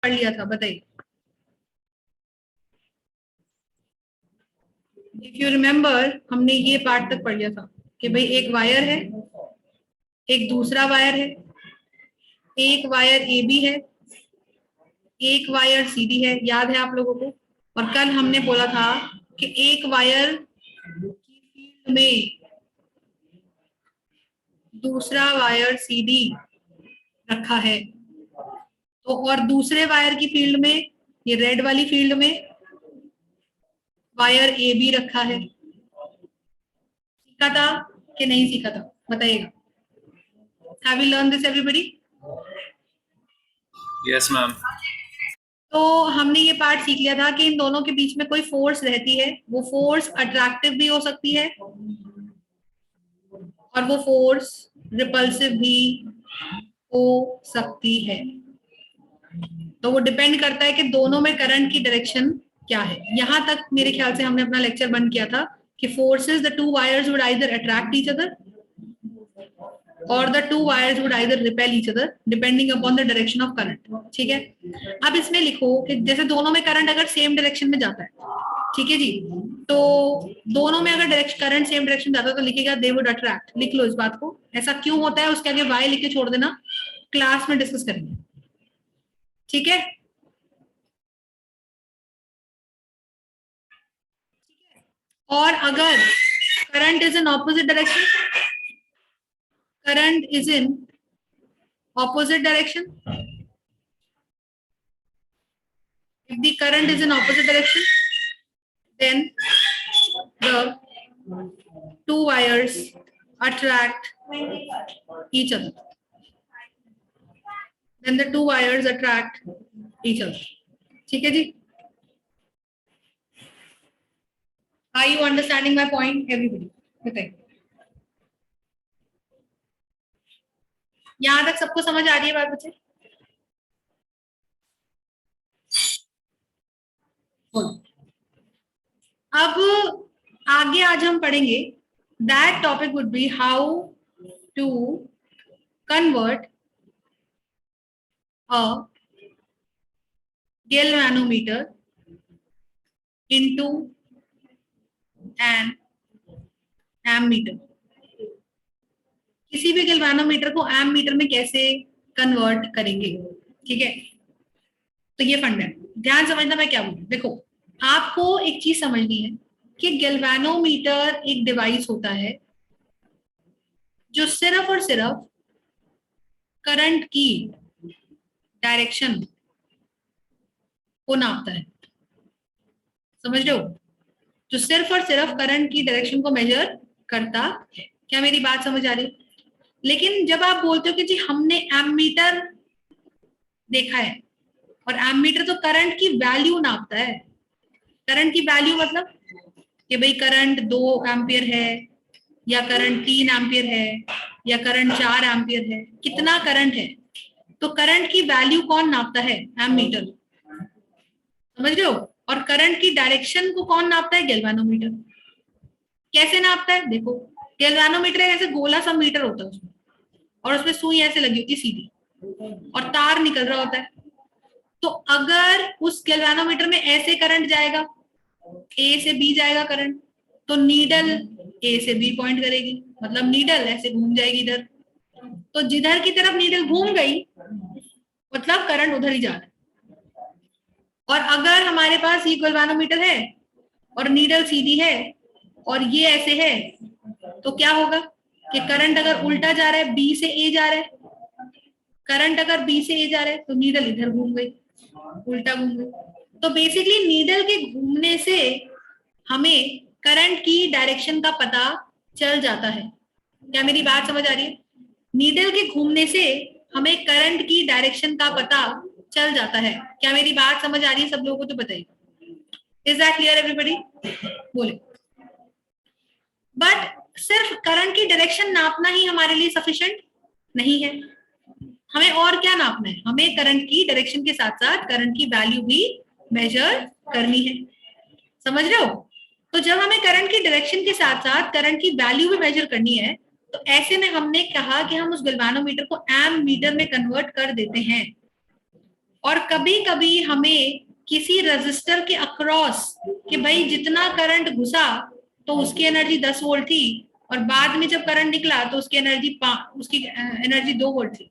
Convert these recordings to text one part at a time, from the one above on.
पढ़ लिया था, बताइए। इफ यू रिमेम्बर, हमने ये पार्ट तक पढ़ लिया था कि भाई एक वायर है, एक दूसरा वायर है, एक वायर ए बी है, एक वायर सी डी है, याद है आप लोगों को। और कल हमने बोला था कि एक वायर की फील्ड में दूसरा वायर सी डी रखा है, तो और दूसरे वायर की फील्ड में, ये रेड वाली फील्ड में वायर ए बी रखा है। सीखा था कि नहीं सीखा था, बताइएगा। Have you learn this everybody? Yes ma'am. तो हमने ये पार्ट सीख लिया था कि इन दोनों के बीच में कोई फोर्स रहती है, वो फोर्स अट्रैक्टिव भी हो सकती है और वो फोर्स रिपल्सिव भी हो सकती है। तो वो डिपेंड करता है कि दोनों में करंट की डायरेक्शन क्या है। यहां तक मेरे ख्याल से हमने अपना लेक्चर बंद किया था कि forces the two wires would either attract each other और the two wires would either repel each other depending upon the direction of current. ठीक है, अब इसमें लिखो कि जैसे दोनों में करंट अगर सेम डायरेक्शन में जाता है, ठीक है जी, तो दोनों में अगर करंट सेम डायरेक्शन जाता है तो लिखेगा दे वुड अट्रैक्ट। लिख लो इस बात को। ऐसा क्यों होता है उसके आगे वाई लिख के छोड़ देना, क्लास में डिस्कस करेंगे। ठीक है, और अगर current is in opposite direction, current is in opposite direction, if the current is in opposite direction, then the two wires attract each other, then the two wires attract each other. ठीक है जी, are you understanding my point everybody? बताइए, यहां तक सबको समझ आ रही है बात बच्चे? अब आगे आज हम पढ़ेंगे, that topic would be how to convert a galvanometer into an ammeter। किसी भी गैल्वेनोमीटर को एमीटर में कैसे कन्वर्ट करेंगे, ठीक है। तो ये फंड है, ध्यान समझना मैं क्या बोलूं। देखो, आपको एक चीज समझनी है कि गैल्वेनोमीटर एक डिवाइस होता है जो सिर्फ और सिर्फ करंट की डायरेक्शन को नापता है। समझ रहे हो? जो सिर्फ और सिर्फ करंट की डायरेक्शन को मेजर करता है। क्या मेरी बात समझ आ रही? लेकिन जब आप बोलते हो कि जी हमने एमीटर देखा है, और एमीटर तो करंट की वैल्यू नापता है। करंट की वैल्यू मतलब कि भाई करंट 2 एम्पियर है या करंट 3 एम्पियर है या करंट 4 एम्पियर है, कितना करंट है। तो करंट की वैल्यू कौन नापता है? एमीटर। समझ रहे हो? और करंट की डायरेक्शन को कौन नापता है? गैल्वेनोमीटर। कैसे नापता है? देखो, गैल्वेनोमीटर ऐसे गोला सा मीटर होता है उसमें, और उसमें सुई ऐसे लगी होती है सीधी, और तार निकल रहा होता है। तो अगर उस गैल्वेनोमीटर में ऐसे करंट जाएगा, ए से बी जाएगा करंट, तो नीडल ए से बी पॉइंट करेगी, मतलब नीडल ऐसे घूम जाएगी इधर। तो जिधर की तरफ नीडल घूम गई मतलब करंट उधर ही जा रहा है। और अगर हमारे पास ये गैल्वेनोमीटर है और नीडल सीधी है और ये ऐसे है, तो क्या होगा कि करंट अगर उल्टा जा रहा है, बी से ए जा रहा है, करंट अगर बी से ए जा रहा है तो नीडल इधर घूम गई, उल्टा घूम गई। तो बेसिकली नीडल के घूमने से हमें करंट की डायरेक्शन का पता चल जाता है। क्या मेरी बात समझ आ रही है? नीडल के घूमने से हमें करंट की डायरेक्शन का पता चल जाता है। क्या मेरी बात समझ आ रही है सब लोगों को? तो बताइए, इज दैट क्लियर एवरीबॉडी? बोले। बट सिर्फ करंट की डायरेक्शन नापना ही हमारे लिए सफिशिएंट नहीं है, हमें और क्या नापना है? हमें करंट की डायरेक्शन के साथ साथ करंट की वैल्यू भी मेजर करनी है। समझ रहे हो? तो जब हमें करंट की डायरेक्शन के साथ साथ करंट की वैल्यू भी मेजर करनी है, तो ऐसे में हमने कहा कि हम उस गैल्वेनोमीटर को एम मीटर में कन्वर्ट कर देते हैं। और कभी कभी हमें किसी रेजिस्टर के अक्रॉस कि भाई जितना करंट घुसा तो उसकी एनर्जी 10 वोल्ट थी और बाद में जब करंट निकला तो उसकी एनर्जी 2 वोल्ट थी,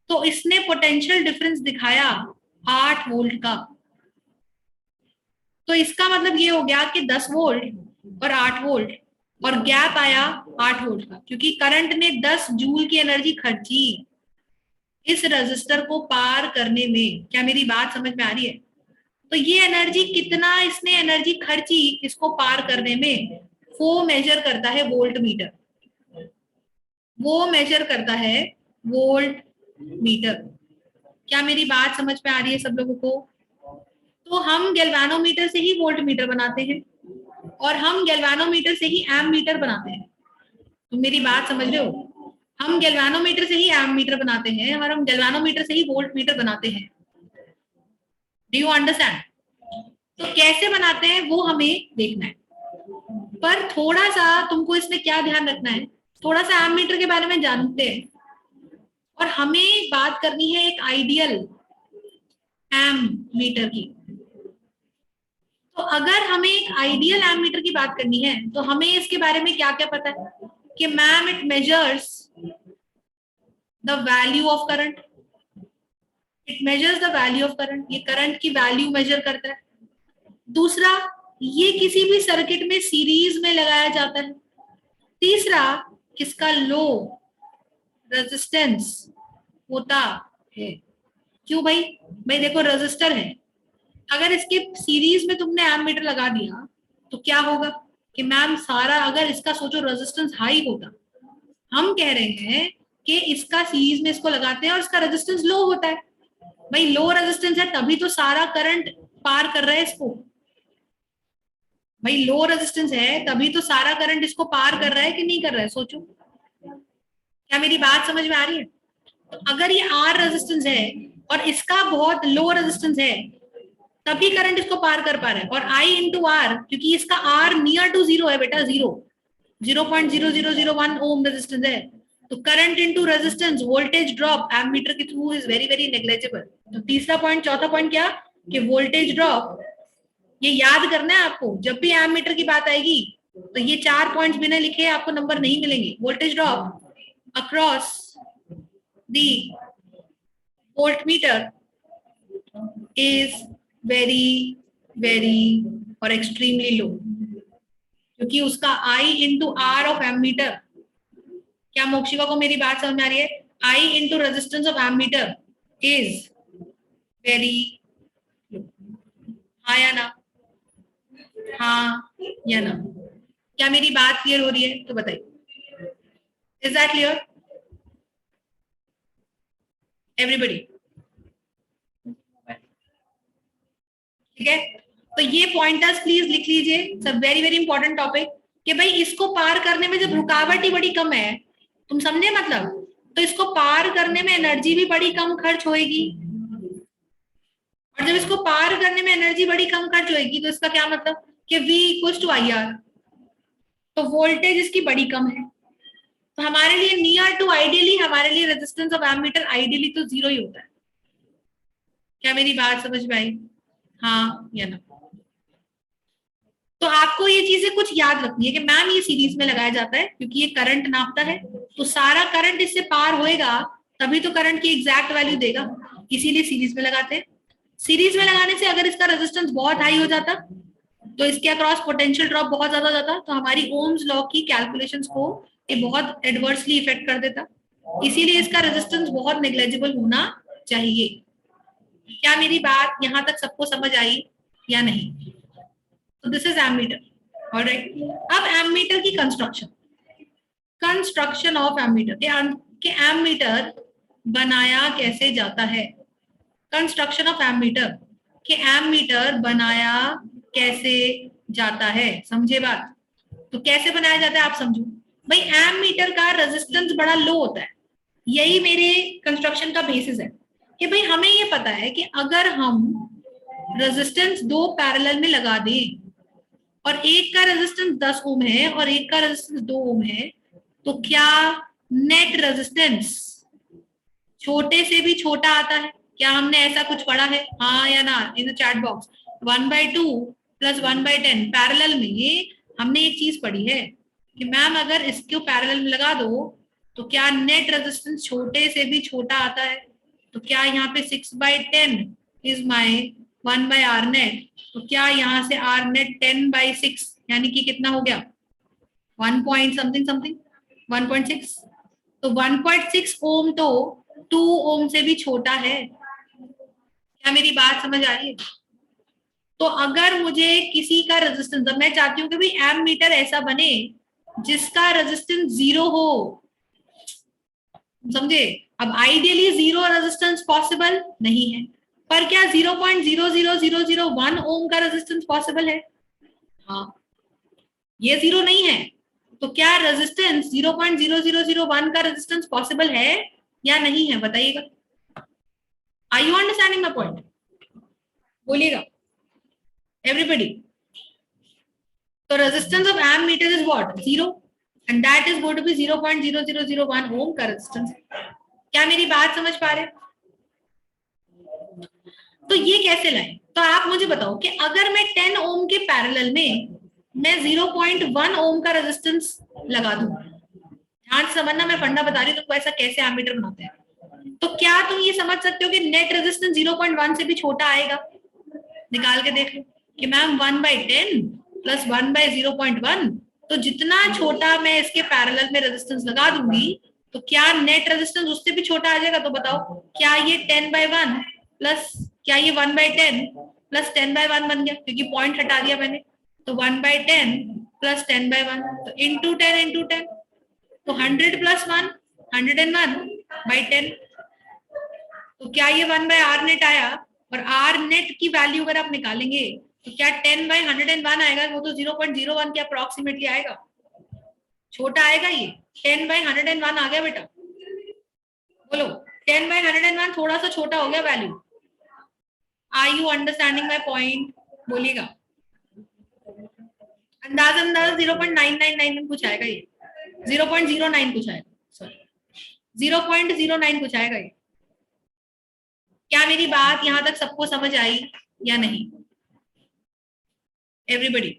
तो इसने पोटेंशियल डिफरेंस दिखाया 8 वोल्ट का। तो इसका मतलब ये हो गया कि 10 वोल्ट और 8 वोल्ट और गैप आया 8 वोल्ट का, क्योंकि करंट ने 10 जूल की एनर्जी खर्ची इस रेजिस्टर को पार करने में। क्या मेरी बात समझ में आ रही है? तो ये एनर्जी कितना इसने एनर्जी खर्ची इसको पार करने में, वो मेजर करता है वोल्ट मीटर। वो मेजर करता है वोल्ट मीटर। क्या मेरी बात समझ में आ रही है सब लोगों को? तो हम गैल्वेनोमीटर से ही वोल्ट मीटर बनाते हैं और हम गैल्वेनोमीटर से ही एम मीटर बनाते हैं। तुम मेरी बात समझ रहे हो? हम गैल्वेनोमीटर से ही एम मीटर बनाते हैं और हम गैल्वेनोमीटर से ही वोल्ट मीटर बनाते हैं। Do you understand? तो कैसे बनाते हैं वो हमें देखना है, पर थोड़ा सा तुमको इसमें क्या ध्यान रखना है, थोड़ा सा एम मीटर के बारे में जानते हैं और हमें बात करनी है एक आइडियल एम मीटर की। तो अगर हमें एक आइडियल एम मीटर की बात करनी है तो हमें इसके बारे में क्या क्या पता है कि ma'am it measures the value of current, it measures the value of current, ये करंट की वैल्यू मेजर करता है। दूसरा, ये किसी भी सर्किट में सीरीज में लगाया जाता है। तीसरा, इसका लो रेजिस्टेंस होता है। क्यों भाई? भाई देखो रेजिस्टर है, अगर इसके सीरीज में तुमने एम मीटर लगा दिया तो क्या होगा कि मैम सारा, अगर इसका सोचो रेजिस्टेंस हाई होता, हम कह रहे हैं कि इसका सीरीज में इसको लगाते हैं और इसका रेजिस्टेंस लो होता है। भाई लो रेजिस्टेंस है तभी तो सारा करंट पार कर रहा है इसको। भाई लो रेजिस्टेंस है तभी तो सारा करंट इसको पार कर रहा है कि नहीं कर रहा है? सोचो, क्या मेरी बात समझ में आ रही है? तो अगर ये आर रेजिस्टेंस है और इसका बहुत लो रेजिस्टेंस है तभी करंट इसको पार कर पा रहा है। और आई इंटू आर, क्योंकि इसका आर नियर टू जीरो है बेटा, 0.0001 ओम रेजिस्टेंस है, तो current into resistance voltage drop ammeter के through is very very negligible. तो तीसरा पॉइंट, चौथा पॉइंट क्या कि वोल्टेज ड्रॉप, ये याद करना है आपको, जब भी एमीटर की बात आएगी तो ये 4 पॉइंट्स बिना लिखे आपको नंबर नहीं मिलेंगे। Voltage drop across the voltmeter is very very और एक्सट्रीमली लो, क्योंकि उसका I into R of ammeter, क्या मोक्षिका को मेरी बात समझ में आ रही है? I into resistance of ammeter is very low. हाँ या ना? हाँ या ना? क्या मेरी बात क्लियर हो रही है? तो बताइए, इज दैट क्लियर एवरीबडी? ठीक है, तो ये पॉइंटर्स प्लीज लिख लीजिए, सब वेरी वेरी इंपॉर्टेंट टॉपिक, कि भाई इसको पार करने में जब रुकावट ही बड़ी कम है, तुम समझे मतलब, तो इसको पार करने में एनर्जी भी बड़ी कम खर्च होएगी, और जब इसको पार करने में एनर्जी बड़ी कम खर्च होएगी तो इसका क्या मतलब कि V इक्वल्स टू IR, तो वोल्टेज इसकी बड़ी कम है। तो हमारे लिए नियर टू आइडियली, हमारे लिए रेजिस्टेंस ऑफ एमीटर आइडियली तो जीरो ही होता है। क्या मेरी बात समझ में आई? हाँ या ना? तो आपको ये चीजें कुछ याद रखनी है कि मैम ये सीरीज में लगाया जाता है क्योंकि ये करंट नापता है, तो सारा करंट इससे पार होएगा तभी तो करंट की एग्जैक्ट वैल्यू देगा, इसीलिए सीरीज में लगाते हैं। सीरीज में लगाने से अगर इसका रेजिस्टेंस बहुत हाई हो जाता तो इसके अक्रॉस पोटेंशियल ड्रॉप बहुत ज्यादा हो जाता, तो हमारी ओम्स लॉ की कैलकुलेशंस को ये बहुत एडवर्सली इफेक्ट कर देता, इसीलिए इसका रेजिस्टेंस बहुत नेग्लेजिबल होना चाहिए। क्या मेरी बात यहाँ तक सबको समझ आई या नहीं? तो दिस इज एमीटर, ऑलराइट। अब एमीटर की कंस्ट्रक्शन ऑफ एमीटर के एमीटर बनाया कैसे जाता है, कंस्ट्रक्शन ऑफ एमीटर के एमीटर बनाया कैसे जाता है, समझे बात? तो कैसे बनाया जाता है आप समझो। भाई एमीटर का रेजिस्टेंस बड़ा लो होता है, यही मेरे कंस्ट्रक्शन का बेसिस है कि भाई हमें ये पता है कि अगर हम रेजिस्टेंस दो पैरेलल में लगा दें और एक का रेजिस्टेंस 10 ओम है और एक का रेजिस्टेंस 2 ओम है, तो क्या नेट रेजिस्टेंस छोटे से भी छोटा आता है क्या हमने ऐसा कुछ पढ़ा है, हाँ या ना, in the chat box? 1/2 plus 1/10 parallel में, ये हमने एक चीज पढ़ी है कि मैम अगर इसको पैरेलल में लगा दो तो क्या नेट रेजिस्टेंस छोटे से भी छोटा आता है? तो क्या यहाँ पे 6/10 इज माई 1/r नेट, तो क्या यहाँ से r नेट 10/6 यानी कि कितना हो गया, 1 पॉइंट समथिंग समथिंग 1.6। तो 1.6 ओम तो 2 ओम से भी छोटा है। क्या मेरी बात समझ आ रही है? तो अगर मुझे किसी का रेजिस्टेंस, अब मैं चाहती हूँ कि भाई एम मीटर ऐसा बने जिसका रेजिस्टेंस 0 हो, समझे? अब आइडियली 0 रेजिस्टेंस पॉसिबल नहीं है, पर क्या 0.00001 ओम का रेजिस्टेंस पॉसिबल है? हाँ, ये 0 नहीं है, तो क्या रेजिस्टेंस 0.0001 का रेजिस्टेंस पॉसिबल है या नहीं है, बताइएगा। Are you understanding my point? बोलिएगा एवरीबडी। तो resistance of ammeter is what, 0, and that is going to be 0.0001 ohm का रेजिस्टेंस। क्या मेरी बात समझ पा रहे? तो ये कैसे लाएं? तो आप मुझे बताओ कि अगर मैं 10 ओम के पैरेलल में मैं 0.1 ओम का रेजिस्टेंस लगा दूं, ध्यान से समझना, मैं फंडा बता रही हूँ तुमको ऐसा कैसे एमीटर बनाते हैं। तो क्या तुम ये समझ सकते हो कि नेट रेजिस्टेंस 0.1 से भी छोटा आएगा? निकाल के देख लो कि मैम 1/10 प्लस 1/0.1, तो जितना छोटा मैं इसके पैरेलल में रेजिस्टेंस लगा दूंगी तो क्या नेट रेजिस्टेंस उससे भी छोटा आ जाएगा? तो बताओ, क्या ये 10/1 प्लस, क्या ये 1/10 प्लस 10/1 बन गया, क्योंकि पॉइंट हटा दिया मैंने, तो 1/10 प्लस 10/1, तो इंटू 10 तो 100 प्लस 1 101/10। तो क्या ये 1/r नेट आया? और r नेट की वैल्यू अगर आप निकालेंगे तो क्या 10/101 आएगा? वो तो 0.01 के अप्रोक्सीमेटली आएगा, छोटा आएगा ये। 10/101 आ गया बेटा, बोलो 10/101 थोड़ा सा छोटा हो गया value. Are you understanding my point? बोलिएगा। अंदाज 0.999 कुछ आएगा ये, 0.09 कुछ आएगा, सॉरी 0.09 कुछ आएगा ये। क्या मेरी बात यहां तक सबको समझ आई या नहीं एवरीबडी?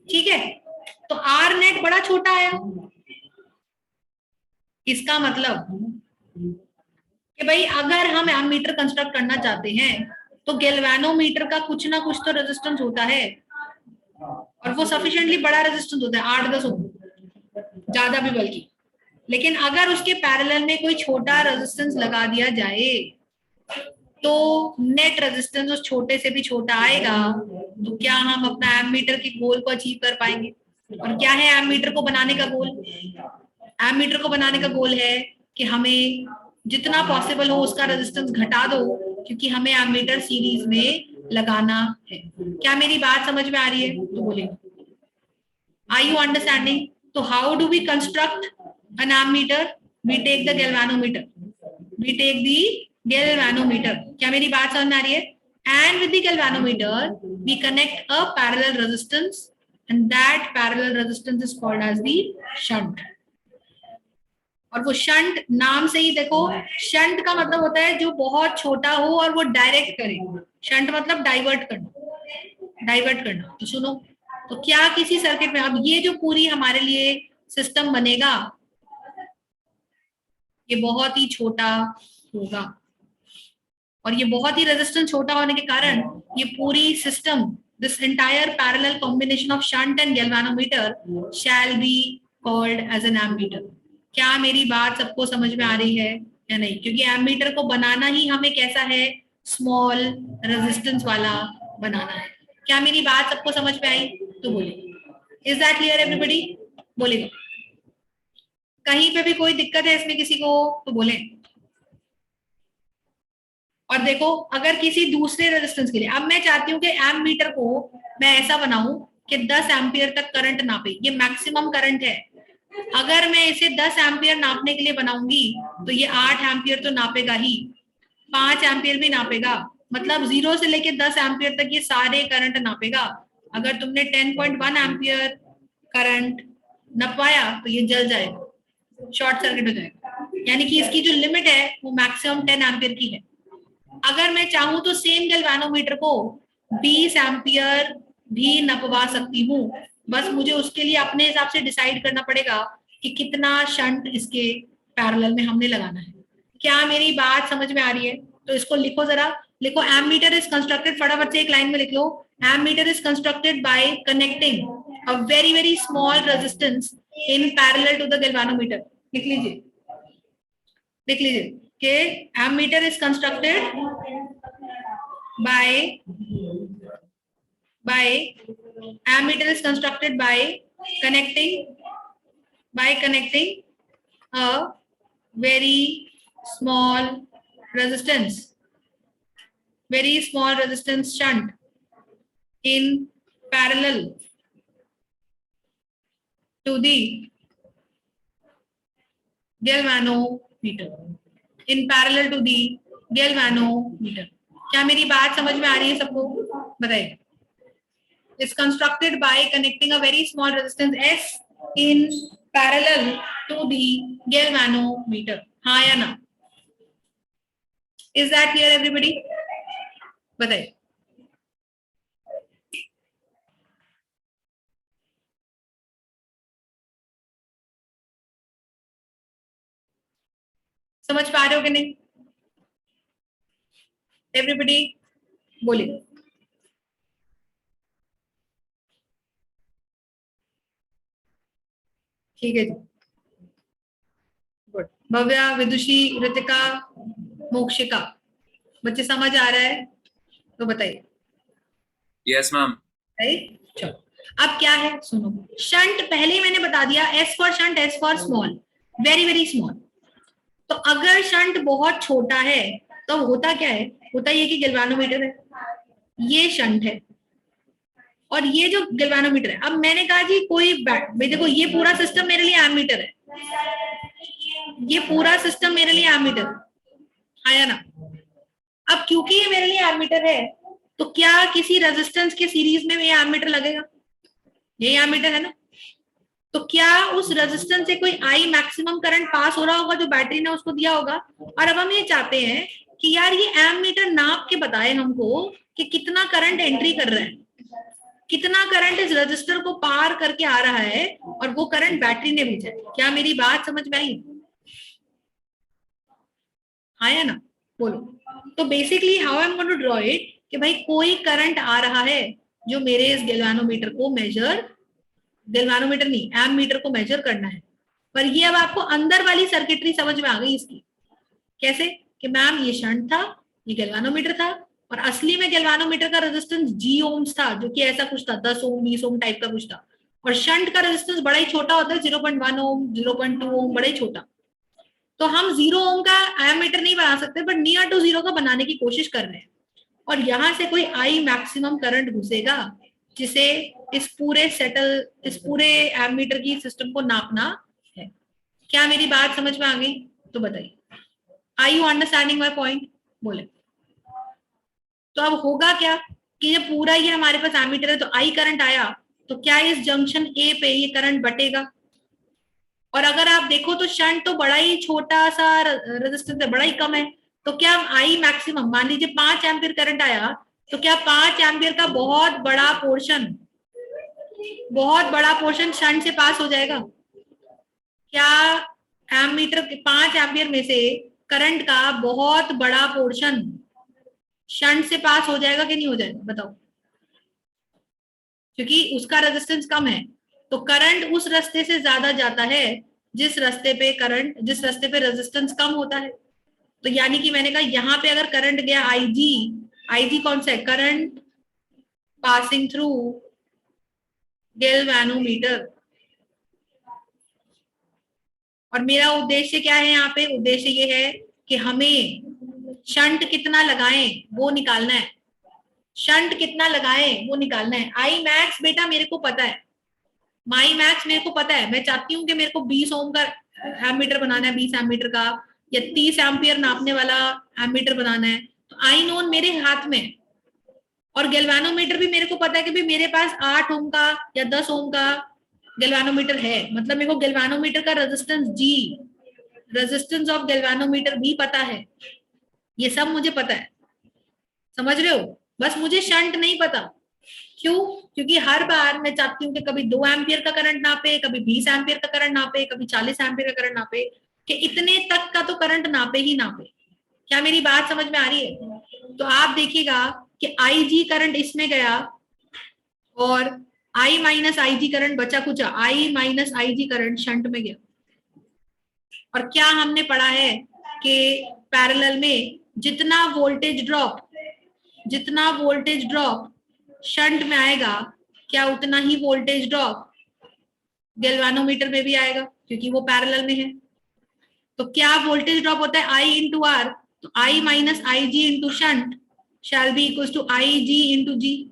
ठीक है, तो आर नेट बड़ा छोटा आया, इसका मतलब कि भाई अगर हम एमीटर कंस्ट्रक्ट करना चाहते हैं तो गैल्वेनोमीटर का कुछ ना कुछ तो रेजिस्टेंस होता है, और वो सफिशिएंटली बड़ा रेजिस्टेंस होता है, 8-10 ओम, ज्यादा भी बल्कि। लेकिन अगर उसके पैरेलल में कोई छोटा रेजिस्टेंस लगा दिया जाए तो नेट रेजिस्टेंस उस छोटे से भी छोटा आएगा, तो क्या हम अपना एमीटर के गोल को अचीव कर पाएंगे? और क्या है एमीटर को बनाने का गोल? एमीटर को बनाने का गोल है कि हमें जितना पॉसिबल हो उसका रेजिस्टेंस घटा दो, क्योंकि हमें एमीटर सीरीज में लगाना है। क्या मेरी बात समझ में आ रही है? तो बोलिए, आर यू अंडरस्टैंडिंग? तो how do we construct an ammeter? We take the galvanometer, we take the galvanometer. क्या मेरी बात समझ में आ रही है? And with the galvanometer, we connect a parallel resistance, and that parallel resistance is called as the shunt. और वो shunt नाम से ही देखो, शंट का मतलब होता है जो बहुत छोटा हो और वो डायरेक्ट करे। शंट मतलब डाइवर्ट करना, डाइवर्ट करना। तो सुनो, तो क्या किसी सर्किट में, अब ये जो पूरी हमारे लिए सिस्टम बनेगा ये बहुत ही छोटा होगा, और ये बहुत ही रेजिस्टेंस छोटा होने के कारण ये पूरी system, this entire parallel combination of shunt and galvanometer shall be called as an ammeter. क्या मेरी बात सबको समझ में आ रही है या नहीं? क्योंकि एमीटर को बनाना ही हमें कैसा है, स्मॉल रेजिस्टेंस वाला बनाना है। क्या मेरी बात सबको समझ में आई? तो बोलिए, इज दैट क्लियर एवरीबडी? बोलिए, कहीं पे भी कोई दिक्कत है इसमें किसी को तो बोले। और देखो अगर किसी दूसरे रेजिस्टेंस के लिए, अब मैं चाहती हूँ कि एम मीटर को मैं ऐसा बनाऊं कि 10 एम्पियर तक करंट नापे, ये मैक्सिमम करंट है। अगर मैं इसे 10 एम्पियर नापने के लिए बनाऊंगी तो ये 8 एम्पियर तो नापेगा ही, 5 एम्पियर भी नापेगा, मतलब 0 से लेके 10 एम्पियर तक ये सारे करंट नापेगा। अगर तुमने 10.1 एम्पियर करंट नपाया तो ये जल जाएगा, शॉर्ट सर्किट हो जाएगा, यानी कि इसकी जो लिमिट है वो मैक्सिमम 10 एम्पियर की है। अगर मैं चाहूं तो सेम गैल्वेनोमीटर को 20 एम्पियर भी नपवा सकती हूँ, बस मुझे उसके लिए अपने हिसाब से डिसाइड करना पड़ेगा कि कितना शंट इसके पैरेलल में हमने लगाना है। क्या मेरी बात समझ में आ रही है? तो इसको लिखो जरा, लिखो एमीटर इज कंस्ट्रक्टेड, फटाफट से एक लाइन में लिख लो, ammeter is constructed by connecting a very very small resistance in parallel to the galvanometer. लिख लीजिए, लिख लीजिए कि ammeter is constructed by ammeter is constructed by connecting a very small resistance shunt in parallel to the galvanometer, क्या मेरी बात समझ में आ रही है सबको? बताइए। is constructed by connecting a very small resistance S in parallel to the galvanometer. हाँ या ना? Is that clear everybody? बताइए। समझ पा रहे हो कि नहीं? Everybody बोलिए। ठीक है जी, गुड। भव्या, विदुषी, ऋतिका, मोक्षिका, बच्चे समझ आ रहा है तो बताइए। Yes ma'am. चलो, अब क्या है सुनो, शंट पहले ही मैंने बता दिया, S for shunt, S for small, very very small. तो अगर शंट बहुत छोटा है तो होता क्या है, होता ये कि गैल्वेनोमीटर है, ये शंट है और ये जो गैल्वेनोमीटर है। अब मैंने कहा जी कोई भाई देखो ये पूरा सिस्टम मेरे लिए एमीटर है, ये पूरा सिस्टम मेरे लिए एमीटर आया ना। अब क्योंकि ये मेरे लिए एमीटर है तो क्या किसी रेजिस्टेंस के सीरीज में ये एमीटर लगेगा? ये एमीटर है ना, तो क्या उस रेजिस्टेंस से कोई आई मैक्सिमम करंट पास हो रहा होगा जो बैटरी ने उसको दिया होगा? और अब हम ये चाहते हैं कि यार ये एमीटर नाप के बताए हमको कि कितना करंट एंट्री कर रहा है, कितना करंट इस रजिस्टर को पार करके आ रहा है और वो करंट बैटरी ने भेजा है। क्या मेरी बात समझ में आई? आया ना? बोलो। तो basically how I am going to draw it कि भाई कोई करंट आ रहा है जो मेरे इस गैल्वेनोमीटर को मेजर, गैल्वेनोमीटर नहीं एम मीटर को मेजर करना है। पर ये अब आपको अंदर वाली सर्किटरी समझ में आ गई इसकी, कैसे कि मैम ये शंट था, ये गैल्वेनोमीटर था, और असली में गैल्वेनोमीटर का रेजिस्टेंस जी ओम्स था, जो कि ऐसा कुछ था 10 ओम 20 ओम टाइप का कुछ था, और शंट का रेजिस्टेंस बड़ा ही छोटा होता है, 0.1 ओम 0.2 ओम, बड़ा ही छोटा। तो हम 0 ओम का एमीटर नहीं बना सकते, बट नियर टू 0 का बनाने की कोशिश कर रहे हैं, और यहां से कोई आई मैक्सिमम करंट घुसेगा जिसे इस पूरे एमीटर की सिस्टम को नापना है। क्या मेरी बात समझ में आ गई? तो बताइए, are you understanding my point? बोले। तो अब होगा क्या कि जब पूरा ये हमारे पास एमीटर है तो आई करंट आया, तो क्या इस जंक्शन ए पे ये करंट बटेगा? और अगर आप देखो तो शंट तो बड़ा ही छोटा सा रेजिस्टेंस है, बड़ा ही कम है, तो क्या आई मैक्सिमम, मान लीजिए 5 एम्पियर करंट आया, तो क्या 5 एम्पियर का बहुत बड़ा पोर्शन शंट से पास हो जाएगा? क्या एमीटर के 5 एम्पियर में से करंट का बहुत बड़ा पोर्शन शंट से पास हो जाएगा कि नहीं हो जाएगा? बताओ। क्योंकि उसका रेजिस्टेंस कम है तो करंट उस रास्ते से ज्यादा जाता है जिस रास्ते पे रेजिस्टेंस कम होता है। तो यानी कि मैंने कहा यहाँ पे अगर करंट गया आईजी कौन सा है? Current passing through galvanometer. और मेरा उद्देश्य क्या है यहाँ पे? उद्देश्य ये है कि हमें शंट कितना लगाएं वो निकालना है, शंट कितना लगाएं वो निकालना है। आई मैक्स बेटा मेरे को पता है, माई मैक्स मेरे को पता है, मैं चाहती हूँ कि मेरे को 20 ओम का एमीटर बनाना है, 20 एमीटर का, या 30 एम्पियर नापने वाला एमीटर बनाना है, तो आई नोन मेरे हाथ में है। और गैल्वेनोमीटर भी मेरे को पता है कि भी मेरे पास 8 ओम का या 10 ओम का गैल्वेनोमीटर है, मतलब मेरे को गैल्वेनोमीटर का रेजिस्टेंस जी, रेजिस्टेंस ऑफ गैल्वेनोमीटर भी पता है, ये सब मुझे पता है, समझ रहे हो। बस मुझे शंट नहीं पता, क्यों? क्योंकि हर बार मैं चाहती हूँ कि कभी 2 एम्पियर का करंट नापे, कभी 20 एम्पियर का करंट नापे, कभी 40 एम्पियर का करंट नापे, कि इतने तक का तो करंट नापे ही नापे। क्या मेरी बात समझ में आ रही है? तो आप देखिएगा कि आई जी करंट इसमें गया और आई माइनस आई जी करंट बचा कुचा, आई minus I ji current shunt में गया। और क्या हमने पढ़ा है कि पैरेलल में जितना वोल्टेज ड्रॉप शंट में आएगा, क्या उतना ही वोल्टेज ड्रॉप गैल्वेनोमीटर में भी आएगा, क्योंकि वो पैरेलल में है। तो क्या वोल्टेज ड्रॉप होता है आई इंटू आर, तो I minus I G into shunt shall be equal to I G into G,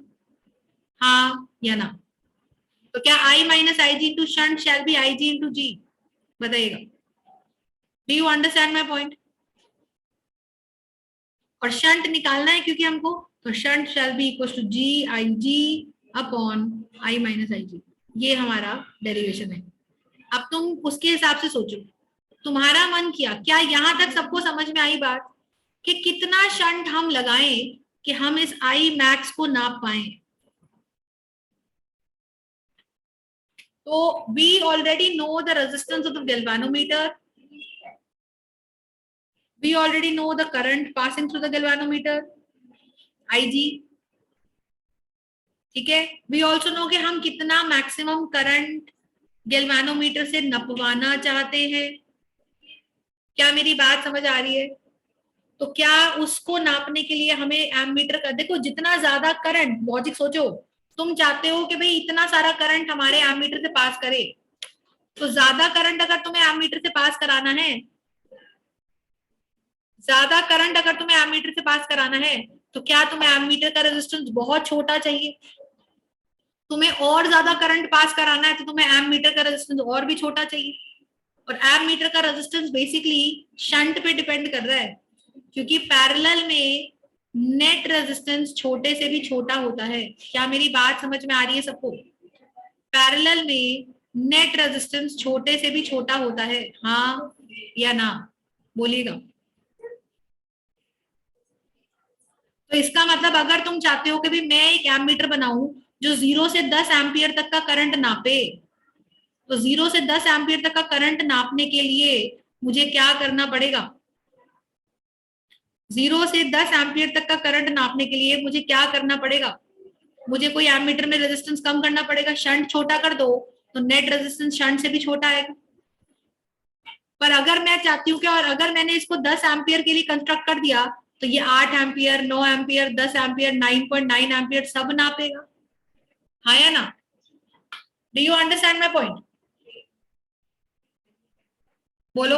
हाँ या ना? तो क्या I minus I G into shunt shall be I G into G? बताइएगा, do you understand my point? और shunt निकालना है क्योंकि हमको, तो shunt shall be equal to G I G upon I minus I G, ये हमारा derivation है। अब तुम उसके हिसाब से सोचो, तुम्हारा मन किया, क्या यहां तक सबको समझ में आई बात कि कितना शंट हम लगाएं कि हम इस आई मैक्स को नाप पाए? तो we already know the resistance of the galvanometer, we already know the current passing through the galvanometer Ig, ठीक है। वी ऑल्सो नो कि हम कितना मैक्सिमम करंट गैल्वेनोमीटर से नपवाना चाहते हैं। क्या मेरी बात समझ आ रही है? तो क्या उसको नापने के लिए हमें एमीटर का, देखो जितना ज्यादा करंट, लॉजिक सोचो, तुम चाहते हो कि भाई इतना सारा करंट हमारे एमीटर से पास करे, तो ज्यादा करंट अगर तुम्हें एमीटर से पास कराना है, ज्यादा करंट अगर तुम्हें एमीटर से पास कराना है, तो क्या तुम्हें एमीटर का रेजिस्टेंस बहुत छोटा चाहिए? तुम्हें और ज्यादा करंट पास कराना है तो तुम्हें एमीटर का रेजिस्टेंस और भी छोटा चाहिए। और एमीटर का रेजिस्टेंस बेसिकली शंट पे डिपेंड कर रहा है, क्योंकि पैरेलल में नेट रेजिस्टेंस छोटे से भी छोटा होता है। क्या मेरी बात समझ में आ रही है सबको? पैरेलल में नेट रेजिस्टेंस छोटे से भी छोटा होता है, हाँ या ना? बोलिएगा। तो इसका मतलब अगर तुम चाहते हो कि भी मैं एक एमीटर बनाऊं जो 0 से 10 एम्पियर तक का करंट नापे, तो 0 से 10 एम्पियर तक का करंट नापने के लिए मुझे क्या करना पड़ेगा? 0 से 10 एम्पियर तक का करंट नापने के लिए मुझे क्या करना पड़ेगा? मुझे कोई एमीटर में रेजिस्टेंस कम करना पड़ेगा, शंट छोटा कर दो तो नेट रेजिस्टेंस शंट से भी छोटा आएगा। पर अगर मैं चाहती हूँ कि, और अगर मैंने इसको 10 एम्पियर के लिए कंस्ट्रक्ट कर दिया, तो ये 8 एम्पियर, 9 एम्पियर, 10 एम्पियर, 9.9 एम्पियर सब नापेगा, हाँ या ना? Do you understand my point? बोलो,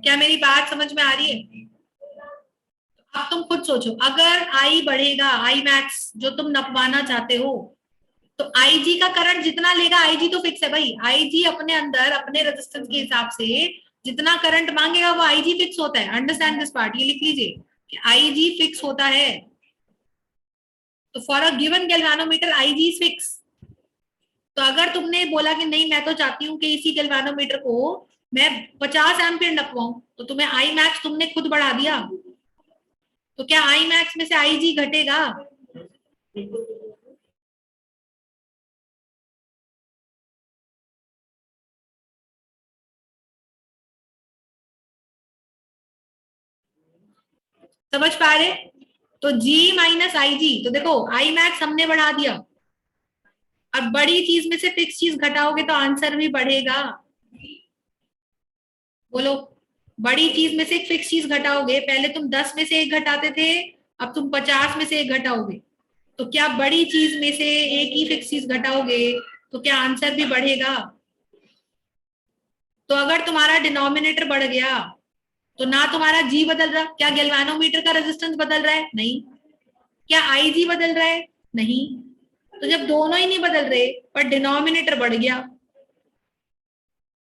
क्या मेरी बात समझ में आ रही है? अब तुम खुद सोचो, अगर आई बढ़ेगा, आई मैक्स जो तुम नपवाना चाहते हो, तो आईजी का करंट जितना लेगा, आईजी तो फिक्स है भाई, आईजी अपने अंदर अपने रेजिस्टेंस के हिसाब से जितना करंट मांगेगा वो आईजी फिक्स होता है। अंडरस्टैंड दिस पार्ट, ये लिख लीजिए कि आईजी फिक्स होता है। तो for a given galvanometer IG is fix. तो अगर तुमने बोला कि नहीं मैं तो चाहती हूँ कि इसी गैल्वेनोमीटर को मैं 50 एम्पियर नपवाऊं, तो तुम्हें आई मैक्स तुमने खुद बढ़ा दिया, तो क्या आई मैक्स में से आईजी घटेगा? समझ पा रहे? तो G माइनस आई जी, तो देखो आई मैक्स हमने बढ़ा दिया, अब बड़ी चीज में से फिक्स चीज घटाओगे तो आंसर भी बढ़ेगा। बोलो, बड़ी चीज में से एक फिक्स चीज घटाओगे, पहले तुम 10 में से एक घटाते थे, अब तुम 50 में से एक घटाओगे, तो क्या बड़ी चीज में से एक ही फिक्स चीज घटाओगे तो क्या आंसर भी बढ़ेगा? तो अगर तुम्हारा डिनोमिनेटर बढ़ गया तो ना तुम्हारा जी बदल रहा, क्या गैल्वेनोमीटर का रेजिस्टेंस बदल रहा है? नहीं। क्या आई जी बदल रहा है? नहीं। तो जब दोनों ही नहीं बदल रहे पर डिनोमिनेटर बढ़ गया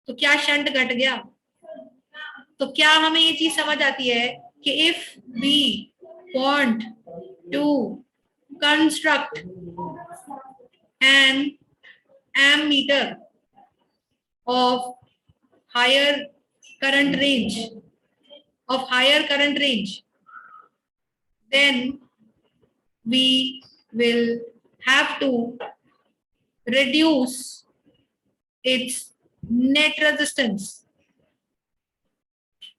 तो क्या शंट घट गया? तो क्या हमें ये चीज समझ आती है कि if we want to construct an ammeter of higher current range then we will have to reduce its net resistance,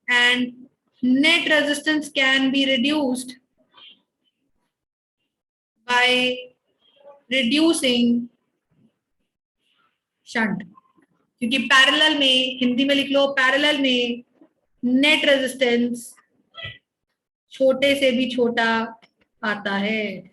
and net resistance can be reduced by reducing shunt. क्योंकि पैरेलल में, हिंदी में लिख लो, पैरेलल में net resistance छोटे से भी छोटा आता है।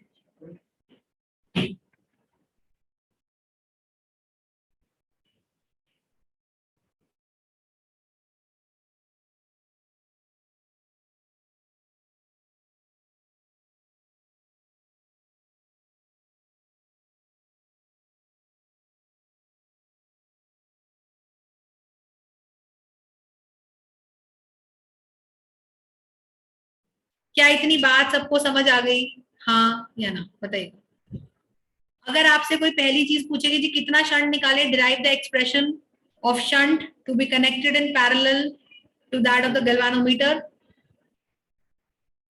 क्या इतनी बात सबको समझ आ गई? हाँ या ना बताइए। अगर आपसे कोई पहली चीज पूछेगी जी कितना शंट निकाले, derive the expression of shunt to be connected in parallel to that of the galvanometer,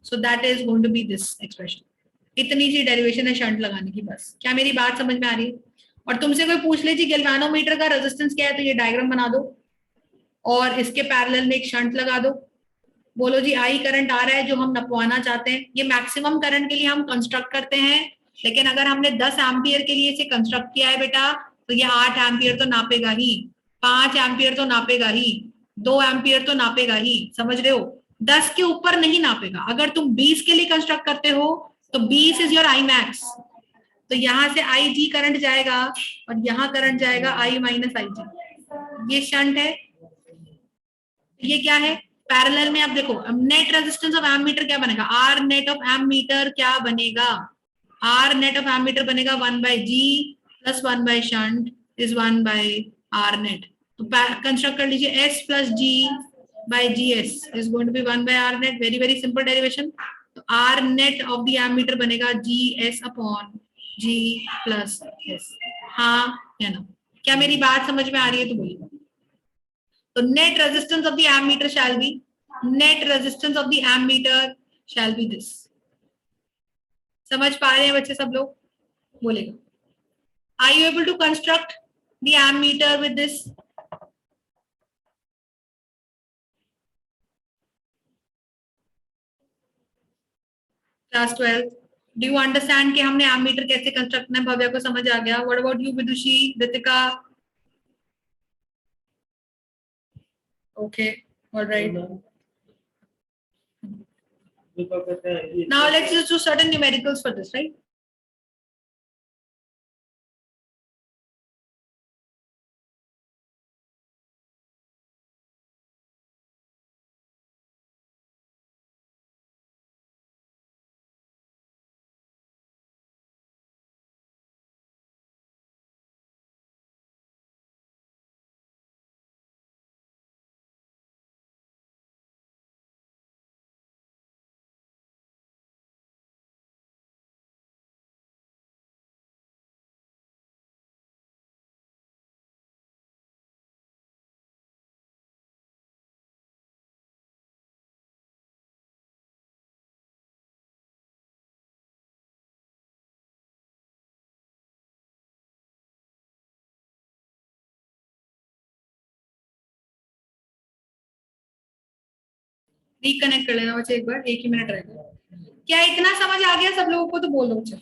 so that is going to be this expression. इतनी सी डेरिवेशन है शंट लगाने की, बस। क्या मेरी बात समझ में आ रही है? और तुमसे कोई पूछ ले जी गैल्वेनोमीटर का रेजिस्टेंस क्या है, तो ये डायग्राम बना दो और इसके पैरेलल में एक शंट लगा दो। बोलो जी आई करंट आ रहा है जो हम नपवाना चाहते हैं। ये मैक्सिमम करंट के लिए हम कंस्ट्रक्ट करते हैं, लेकिन अगर हमने 10 एम्पियर के लिए इसे कंस्ट्रक्ट किया है बेटा, तो ये 8 एम्पियर तो नापेगा ही, 5 एम्पियर तो नापेगा ही, 2 एम्पियर तो नापेगा ही। समझ रहे हो? 10 के ऊपर नहीं नापेगा। अगर तुम 20 के लिए कंस्ट्रक्ट करते हो तो 20 इज योर आई मैक्स। तो यहां से आई जी करंट जाएगा और यहाँ करंट जाएगा आई माइनस आई जी। ये शंट है। ये क्या है? पैरेलल में। अब देखो, अब नेट रेजिस्टेंस ऑफ एमीटर क्या बनेगा? आर नेट ऑफ एमीटर क्या बनेगा? आर नेट ऑफ एमीटर बनेगा 1/G प्लस 1/शंट इज 1/R नेट। तो कंस्ट्रक्ट कर लीजिए, S plus G/GS is going to be 1/R net. Very very simple derivation. तो R net of the ammeter बनेगा GS अपॉन G प्लस S। हाँ या ना? क्या मेरी बात समझ में आ रही है? तो बोलिए। तो net resistance of the ammeter shall be, net resistance of the ammeter shall be this। समझ पा रहे हैं बच्चे सब लोग? बोलेगा। Are you able to construct the ammeter with this? Class 12, do you understand कि हमने ammeter कैसे कंस्ट्रक्ट करना है? भव्या को समझ आ गया? What about you, Vidushi, Ritika? Okay, all right. Now let's just do certain numericals for this, right? Reconnect कर लेना बच्चे एक बार, 1 ही मिनट रहेगा। क्या इतना समझ आ गया सब लोगों को? तो बोलो चल।